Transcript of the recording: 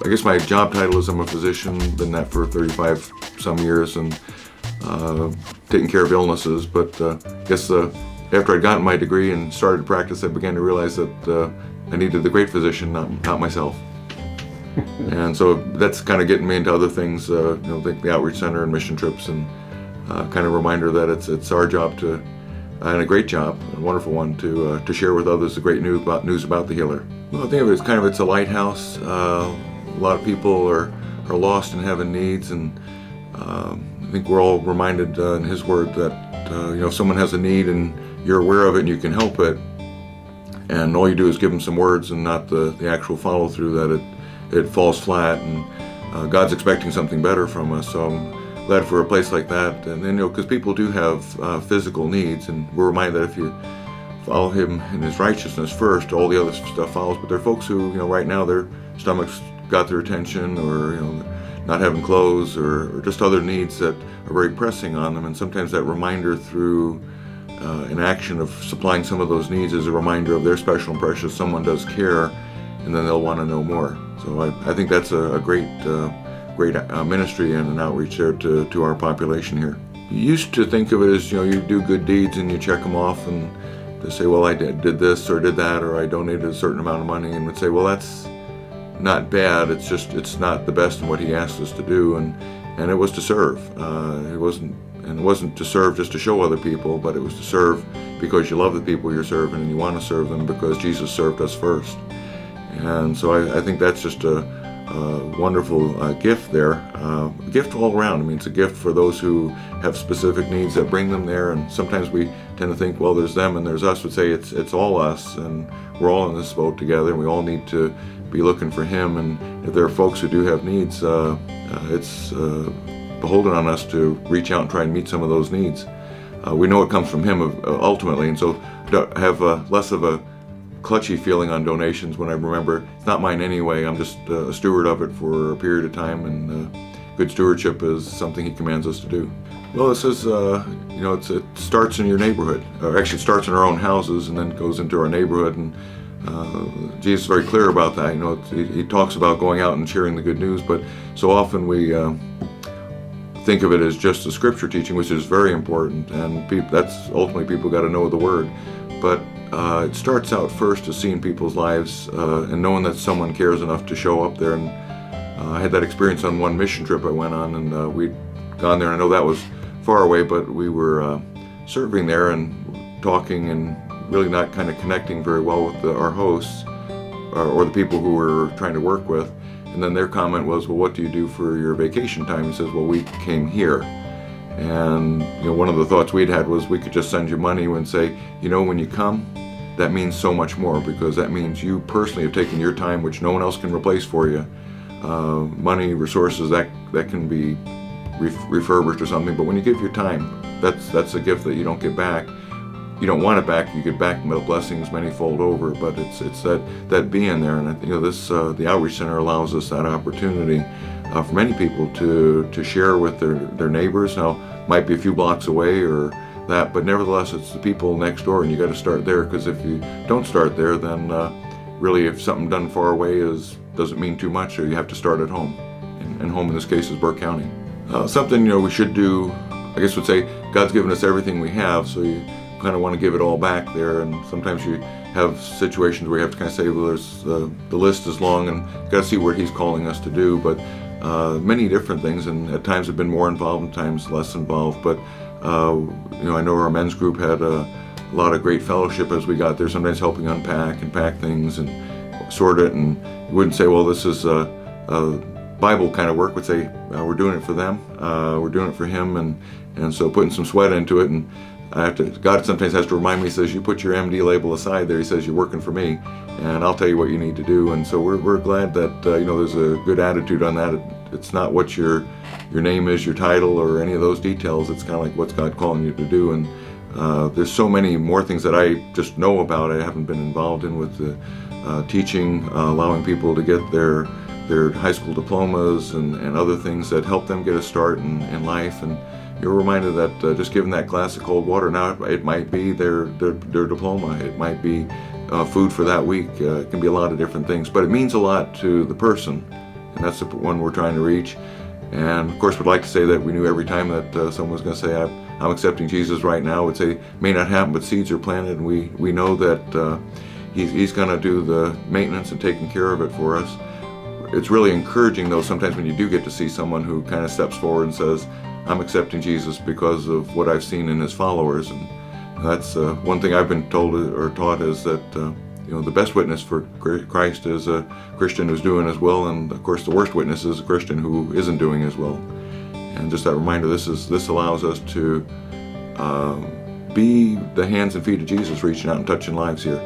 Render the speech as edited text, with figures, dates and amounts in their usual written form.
I guess my job title is I'm a physician, been that for 35 some years, and taking care of illnesses. But I guess after I'd gotten my degree and started to practice, I began to realize that I needed the great physician, not myself. And so that's kind of getting me into other things, you know, the outreach center and mission trips, and kind of reminder that it's our job to, and a great job, a wonderful one, to share with others the great news about the healer. Well, I think of it as it's a lighthouse. A lot of people are lost and having needs, and I think we're all reminded in His Word that you know, if someone has a need and you're aware of it and you can help it, and all you do is give them some words and not the actual follow through, that it falls flat, and God's expecting something better from us. So I'm glad for a place like that. And then, you know, because people do have physical needs, and we're reminded that if you follow Him in His righteousness first, all the other stuff follows. But there are folks who, you know, right now their stomachs got their attention, or, you know, not having clothes, or just other needs that are very pressing on them. And sometimes that reminder through an action of supplying some of those needs is a reminder of their special and precious. Someone does care, and then they'll want to know more. So I think that's a great ministry and an outreach there to our population here. You used to think of it as, you know, you do good deeds and you check them off, and to say, well, I did this or did that, or I donated a certain amount of money, and would say, well, that's not bad. It's just it's not the best in what He asked us to do, and it was to serve. It wasn't to serve just to show other people, but it was to serve because you love the people you're serving, and you want to serve them because Jesus served us first. And so I think that's just a wonderful gift there, a gift all around. I mean, it's a gift for those who have specific needs that bring them there, and sometimes we tend to think, well, there's them and there's us. Would say it's all us, and we're all in this boat together, and we all need to be looking for Him. And if there are folks who do have needs, it's beholden on us to reach out and try and meet some of those needs. We know it comes from Him ultimately, and so have less of a clutchy feeling on donations when I remember it's not mine anyway. I'm just a steward of it for a period of time, and good stewardship is something He commands us to do. Well, it says, you know, it starts in your neighborhood, or actually it starts in our own houses and then goes into our neighborhood, and Jesus is very clear about that. You know, He talks about going out and sharing the good news, but so often we think of it as just the scripture teaching, which is very important, and that's ultimately people got to know the Word. But it starts out first as seeing people's lives and knowing that someone cares enough to show up there. And I had that experience on one mission trip I went on, and we'd gone there. I know that was far away, but we were serving there and talking, and really not kind of connecting very well with our hosts or the people who we're trying to work with. And then their comment was, well, what do you do for your vacation time? He says, well, we came here. And you know, one of the thoughts we'd had was we could just send you money and say, you know, when you come, that means so much more, because that means you personally have taken your time, which no one else can replace for you. Money, resources, that can be refurbished or something, but when you give your time, that's a gift that you don't get back. You don't want it back. You get back blessings many-fold over, but it's that being there. And you know, this the outreach center allows us that opportunity for many people to share with their neighbors. Now, might be a few blocks away or that, but nevertheless, it's the people next door, and you got to start there, because if you don't start there, then really, if something done far away doesn't mean too much, so you have to start at home, and home in this case is Burke County. Something, you know, we should do, I guess would say, God's given us everything we have, so you kind of want to give it all back there. And sometimes you have situations where you have to kind of say, well, there's the list is long, and you've got to see what He's calling us to do. But many different things, and at times have been more involved and times less involved. But you know, I know our men's group had a lot of great fellowship as we got there, sometimes helping unpack and pack things and sort it. And you wouldn't say, well, this is Bible kind of work. Would say, we're doing it for them, we're doing it for Him, and so putting some sweat into it. And God sometimes has to remind me. He says, you put your MD label aside there. He says, you're working for me, and I'll tell you what you need to do. And so we're glad that you know, there's a good attitude on that. It's not what your name is, your title, or any of those details. It's kind of like, what's God calling you to do? And there's so many more things that I just know about. I haven't been involved in with the teaching, allowing people to get their high school diplomas and other things that help them get a start in life. And you're reminded that just giving that glass of cold water, now it might be their diploma, it might be food for that week, it can be a lot of different things, but it means a lot to the person. and that's the one we're trying to reach. And of course, we'd like to say that we knew every time that someone was going to say, I'm accepting Jesus right now. Would say, may not happen, but seeds are planted, and we know that he's going to do the maintenance and taking care of it for us. It's really encouraging, though, sometimes when you do get to see someone who kind of steps forward and says, I'm accepting Jesus because of what I've seen in his followers. And that's one thing I've been told or taught, is that the best witness for Christ is a Christian who's doing as well, and of course the worst witness is a Christian who isn't doing as well. And just that reminder, this allows us to be the hands and feet of Jesus, reaching out and touching lives here.